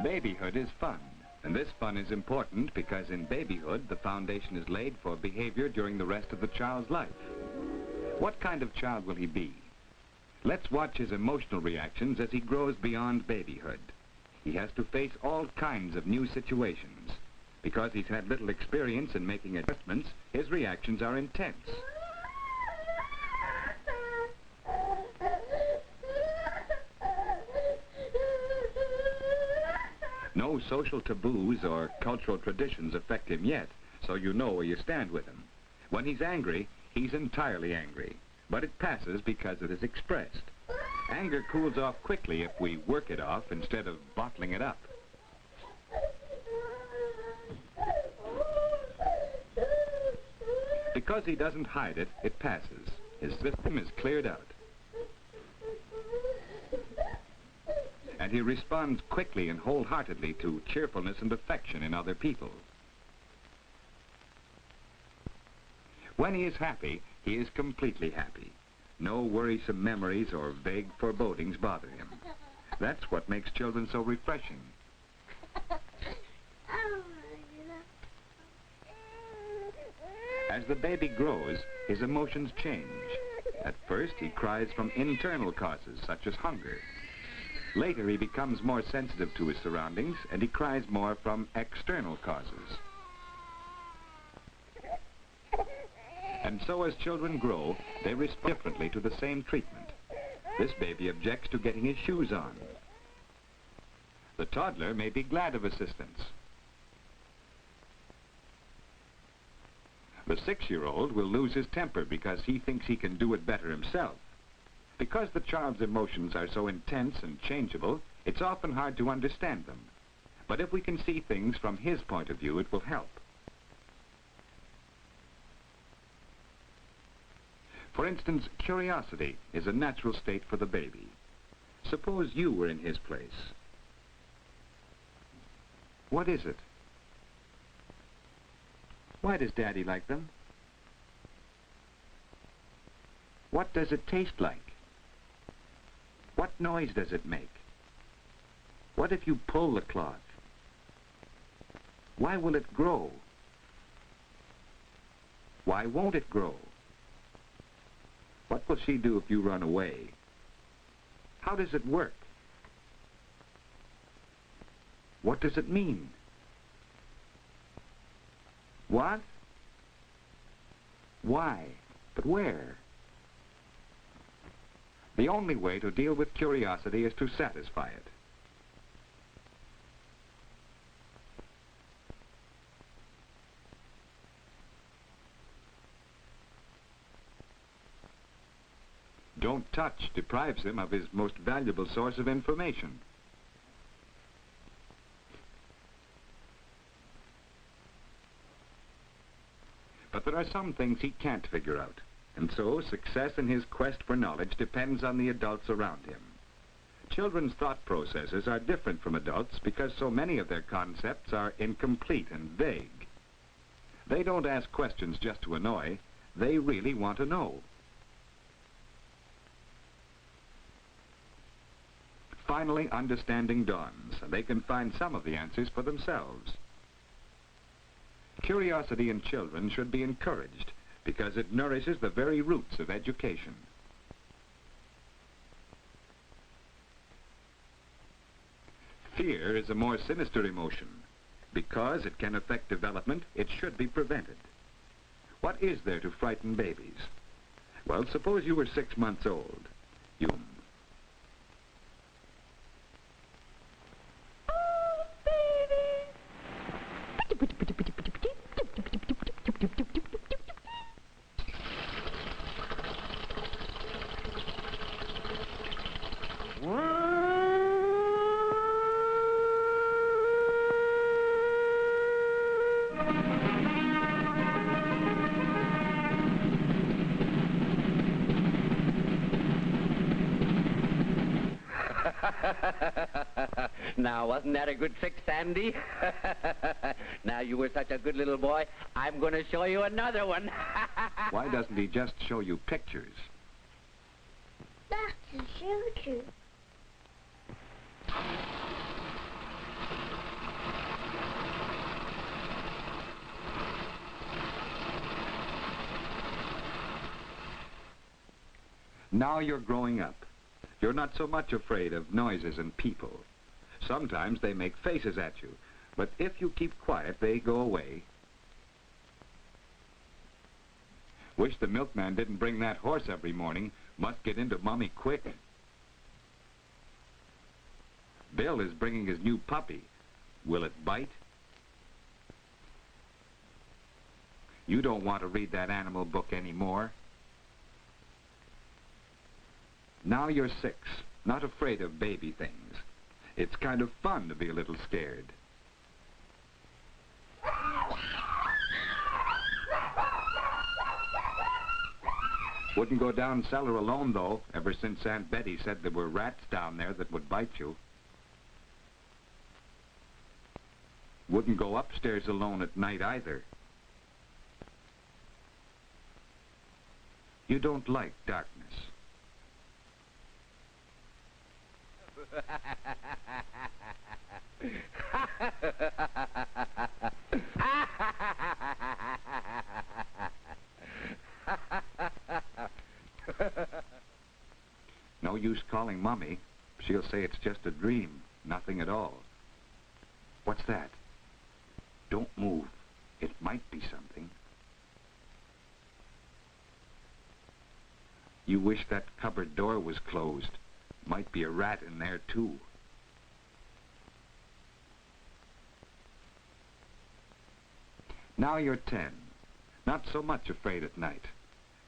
Babyhood is fun, and this fun is important because in babyhood, the foundation is laid for behavior during the rest of the child's life. What kind of child will he be? Let's watch his emotional reactions as he grows beyond babyhood. He has to face all kinds of new situations. Because he's had little experience in making adjustments, his reactions are intense. No social taboos or cultural traditions affect him yet, so you know where you stand with him. When he's angry, he's entirely angry, but it passes because it is expressed. Anger cools off quickly if we work it off instead of bottling it up. Because he doesn't hide it, it passes. His system is cleared out. And he responds quickly and wholeheartedly to cheerfulness and affection in other people. When he is happy, he is completely happy. No worrisome memories or vague forebodings bother him. That's what makes children so refreshing. As the baby grows, his emotions change. At first, he cries from internal causes, such as hunger. Later, he becomes more sensitive to his surroundings, and he cries more from external causes. And so as children grow, they respond differently to the same treatment. This baby objects to getting his shoes on. The toddler may be glad of assistance. The 6-year-old will lose his temper because he thinks he can do it better himself. Because the child's emotions are so intense and changeable, it's often hard to understand them. But if we can see things from his point of view, it will help. For instance, curiosity is a natural state for the baby. Suppose you were in his place. What is it? Why does Daddy like them? What does it taste like? What noise does it make? What if you pull the cloth? Why will it grow? Why won't it grow? What will she do if you run away? How does it work? What does it mean? What? Why? But where? The only way to deal with curiosity is to satisfy it. Don't touch deprives him of his most valuable source of information. But there are some things he can't figure out, and so success in his quest for knowledge depends on the adults around him. Children's thought processes are different from adults because so many of their concepts are incomplete and vague. They don't ask questions just to annoy. They really want to know. Finally, understanding dawns, and they can find some of the answers for themselves. Curiosity in children should be encouraged because it nourishes the very roots of education. Fear is a more sinister emotion. Because it can affect development, it should be prevented. What is there to frighten babies? Well, suppose you were 6 months old. Now, wasn't that a good trick, Sandy? Now, you were such a good little boy, I'm going to show you another one. Why doesn't he just show you pictures? That's a shooter. Now you're growing up. You're not so much afraid of noises and people. Sometimes they make faces at you, but if you keep quiet, they go away. Wish the milkman didn't bring that horse every morning. Must get into Mommy quick. Bill is bringing his new puppy. Will it bite? You don't want to read that animal book anymore. Now you're 6, not afraid of baby things. It's kind of fun to be a little scared. Wouldn't go down cellar alone, though, ever since Aunt Betty said there were rats down there that would bite you. Wouldn't go upstairs alone at night, either. You don't like darkness. No use calling Mommy. She'll say it's just a dream, nothing at all. What's that? Don't move. It might be something. You wish that cupboard door was closed. Might be a rat in there, too. Now you're 10. Not so much afraid at night.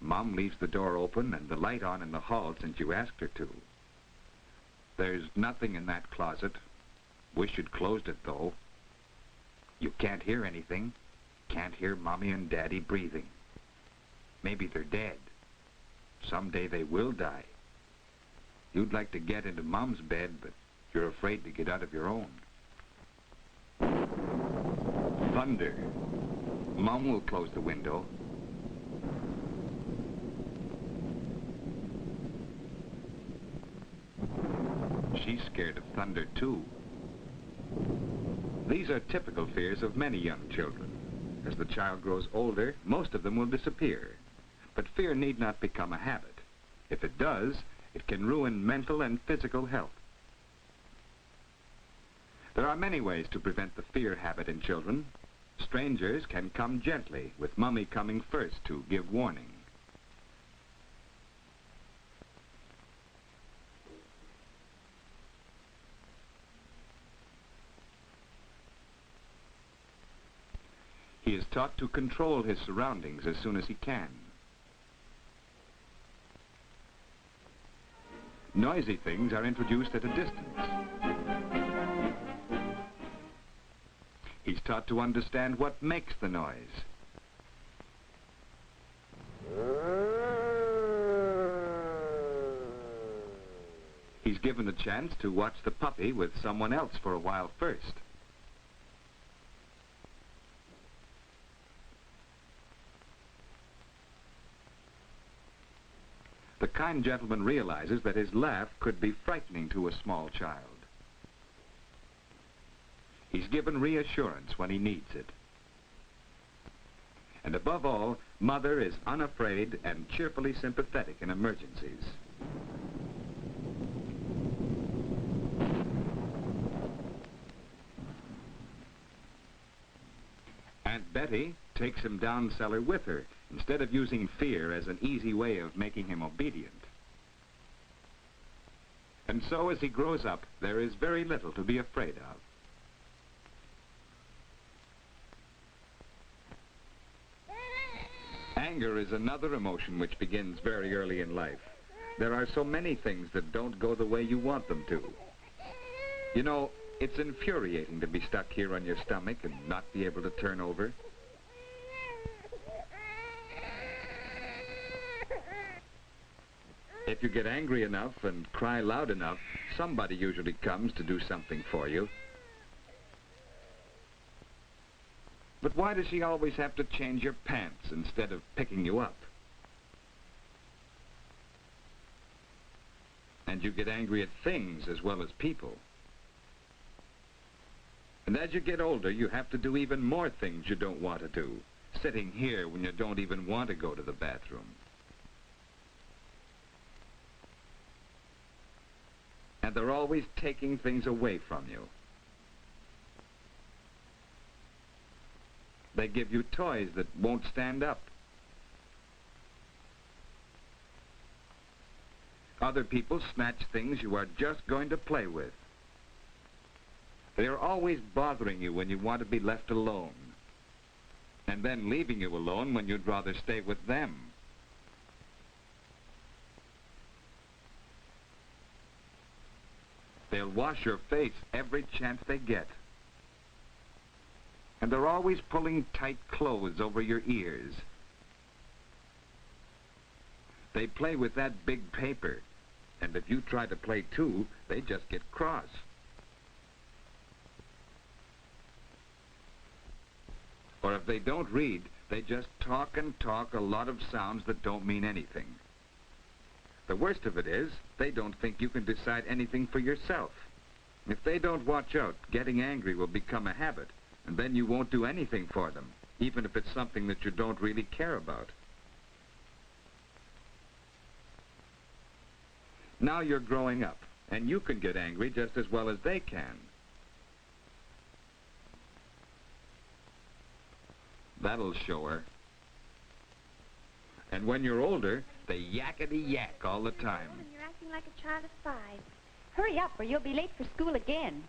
Mom leaves the door open and the light on in the hall since you asked her to. There's nothing in that closet. Wish you'd closed it, though. You can't hear anything. Can't hear Mommy and Daddy breathing. Maybe they're dead. Someday they will die. You'd like to get into Mom's bed, but you're afraid to get out of your own. Thunder. Mom will close the window. She's scared of thunder, too. These are typical fears of many young children. As the child grows older, most of them will disappear. But fear need not become a habit. If it does, it can ruin mental and physical health. There are many ways to prevent the fear habit in children. Strangers can come gently, with Mommy coming first to give warning. He is taught to control his surroundings as soon as he can. Noisy things are introduced at a distance. He's taught to understand what makes the noise. He's given the chance to watch the puppy with someone else for a while first. The kind gentleman realizes that his laugh could be frightening to a small child. He's given reassurance when he needs it. And above all, Mother is unafraid and cheerfully sympathetic in emergencies. Aunt Betty takes him down cellar with her, instead of using fear as an easy way of making him obedient. And so as he grows up, there is very little to be afraid of. Anger is another emotion which begins very early in life. There are so many things that don't go the way you want them to. You know, it's infuriating to be stuck here on your stomach and not be able to turn over. If you get angry enough and cry loud enough, somebody usually comes to do something for you. But why does she always have to change your pants instead of picking you up? And you get angry at things as well as people. And as you get older, you have to do even more things you don't want to do, sitting here when you don't even want to go to the bathroom. And they're always taking things away from you. They give you toys that won't stand up. Other people snatch things you are just going to play with. They are always bothering you when you want to be left alone, and then leaving you alone when you'd rather stay with them. They'll wash your face every chance they get. And they're always pulling tight clothes over your ears. They play with that big paper, and if you try to play too, they just get cross. Or if they don't read, they just talk and talk a lot of sounds that don't mean anything. The worst of it is, they don't think you can decide anything for yourself. If they don't watch out, getting angry will become a habit, and then you won't do anything for them, even if it's something that you don't really care about. Now you're growing up, and you can get angry just as well as they can. That'll show her. And when you're older, they yakety-yak all the time. You're acting like a child of 5. Hurry up or you'll be late for school again.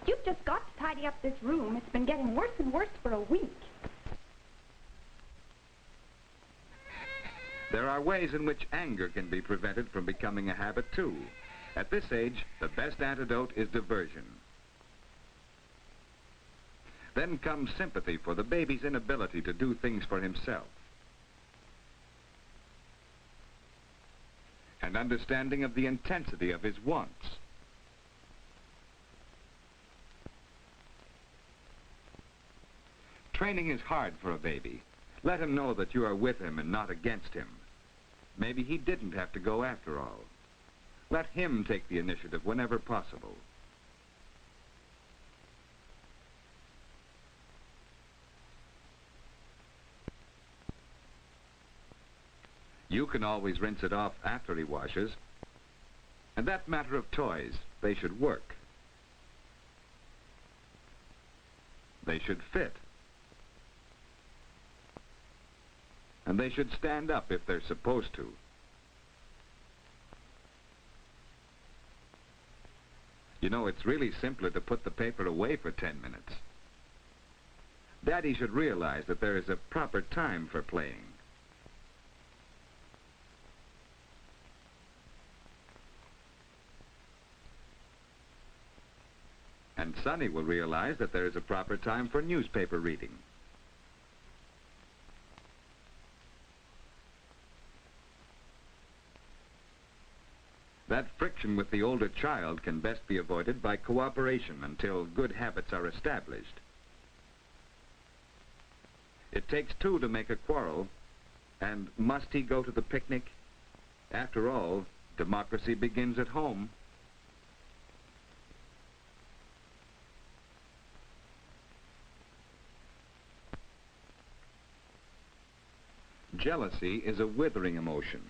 You've just got to tidy up this room. It's been getting worse and worse for a week. There are ways in which anger can be prevented from becoming a habit, too. At this age, the best antidote is diversion. Then comes sympathy for the baby's inability to do things for himself. And understanding of the intensity of his wants. Training is hard for a baby. Let him know that you are with him and not against him. Maybe he didn't have to go after all. Let him take the initiative whenever possible. You can always rinse it off after he washes. And that matter of toys, they should work. They should fit. And they should stand up if they're supposed to. You know, it's really simpler to put the paper away for 10 minutes. Daddy should realize that there is a proper time for playing. And Sonny will realize that there is a proper time for newspaper reading. That friction with the older child can best be avoided by cooperation until good habits are established. It takes 2 to make a quarrel, and must he go to the picnic? After all, democracy begins at home. Jealousy is a withering emotion.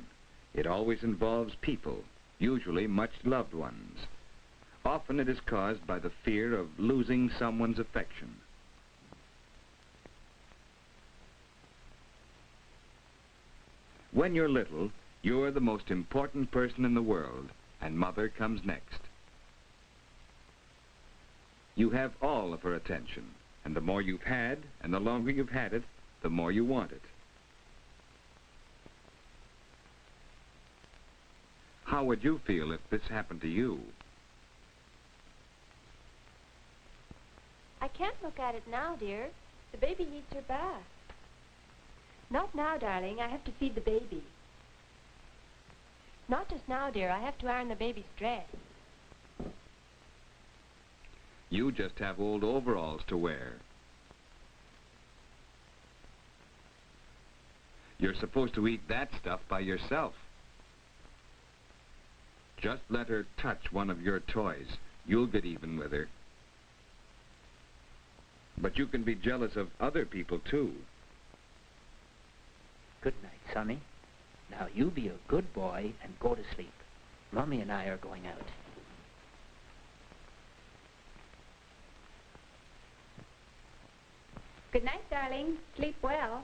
It always involves people, usually much loved ones. Often it is caused by the fear of losing someone's affection. When you're little, you're the most important person in the world, and Mother comes next. You have all of her attention, and the more you've had, and the longer you've had it, the more you want it. How would you feel if this happened to you? I can't look at it now, dear. The baby needs her bath. Not now, darling. I have to feed the baby. Not just now, dear. I have to iron the baby's dress. You just have old overalls to wear. You're supposed to eat that stuff by yourself. Just let her touch one of your toys. You'll get even with her. But you can be jealous of other people, too. Good night, Sonny. Now you be a good boy and go to sleep. Mommy and I are going out. Good night, darling. Sleep well.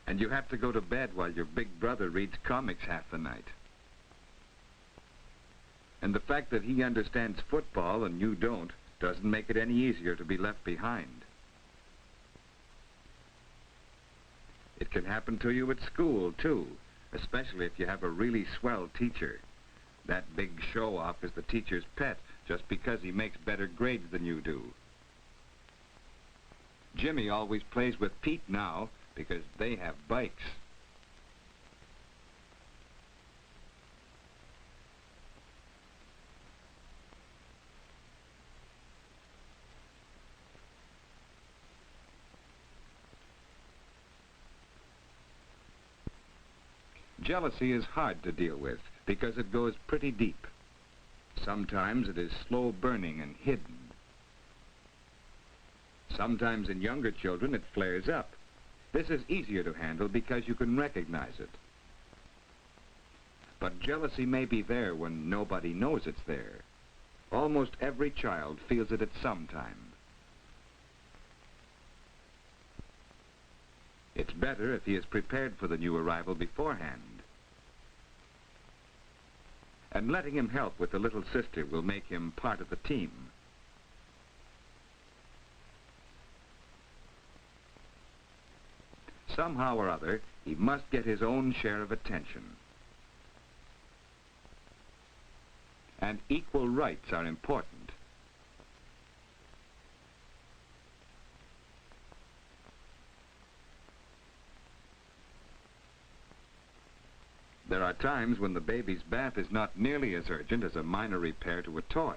And you have to go to bed while your big brother reads comics half the night. And the fact that he understands football and you don't doesn't make it any easier to be left behind. It can happen to you at school, too, especially if you have a really swell teacher. That big show-off is the teacher's pet just because he makes better grades than you do. Jimmy always plays with Pete now because they have bikes. Jealousy is hard to deal with because it goes pretty deep. Sometimes it is slow burning and hidden. Sometimes in younger children it flares up. This is easier to handle because you can recognize it. But jealousy may be there when nobody knows it's there. Almost every child feels it at some time. It's better if he is prepared for the new arrival beforehand. And letting him help with the little sister will make him part of the team. Somehow or other, he must get his own share of attention. And equal rights are important. There are times when the baby's bath is not nearly as urgent as a minor repair to a toy.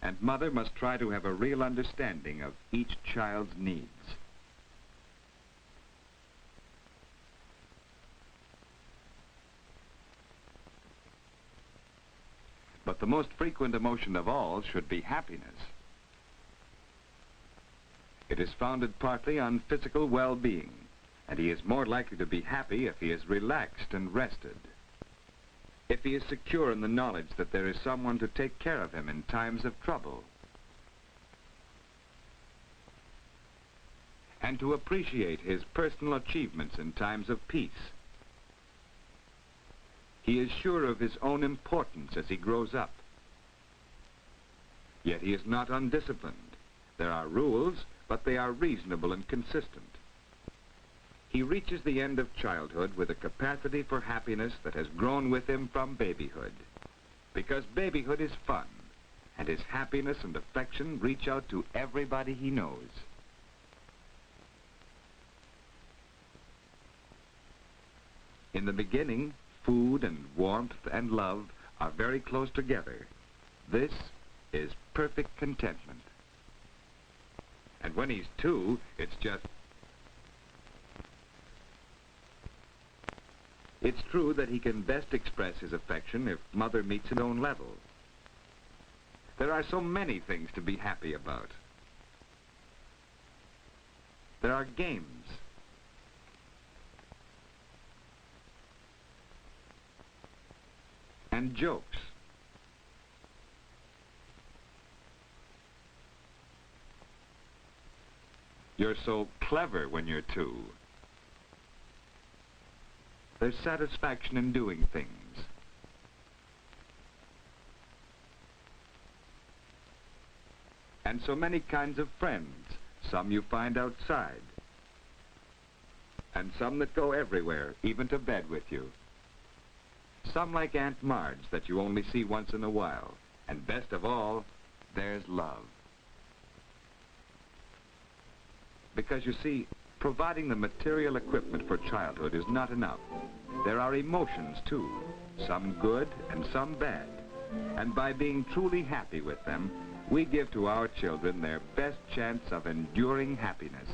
And mother must try to have a real understanding of each child's needs. But the most frequent emotion of all should be happiness. It is founded partly on physical well-being, and he is more likely to be happy if he is relaxed and rested. If he is secure in the knowledge that there is someone to take care of him in times of trouble. And to appreciate his personal achievements in times of peace. He is sure of his own importance as he grows up. Yet he is not undisciplined. There are rules, but they are reasonable and consistent. He reaches the end of childhood with a capacity for happiness that has grown with him from babyhood. Because babyhood is fun, and his happiness and affection reach out to everybody he knows. In the beginning, food and warmth and love are very close together. This is perfect contentment. And when he's 2, it's just... It's true that he can best express his affection if mother meets his own level. There are so many things to be happy about. There are games. And jokes. You're so clever when you're 2. There's satisfaction in doing things. And so many kinds of friends. Some you find outside. And some that go everywhere, even to bed with you. Some like Aunt Marge that you only see once in a while. And best of all, there's love. Because you see, providing the material equipment for childhood is not enough. There are emotions, too, some good and some bad. And by being truly happy with them, we give to our children their best chance of enduring happiness.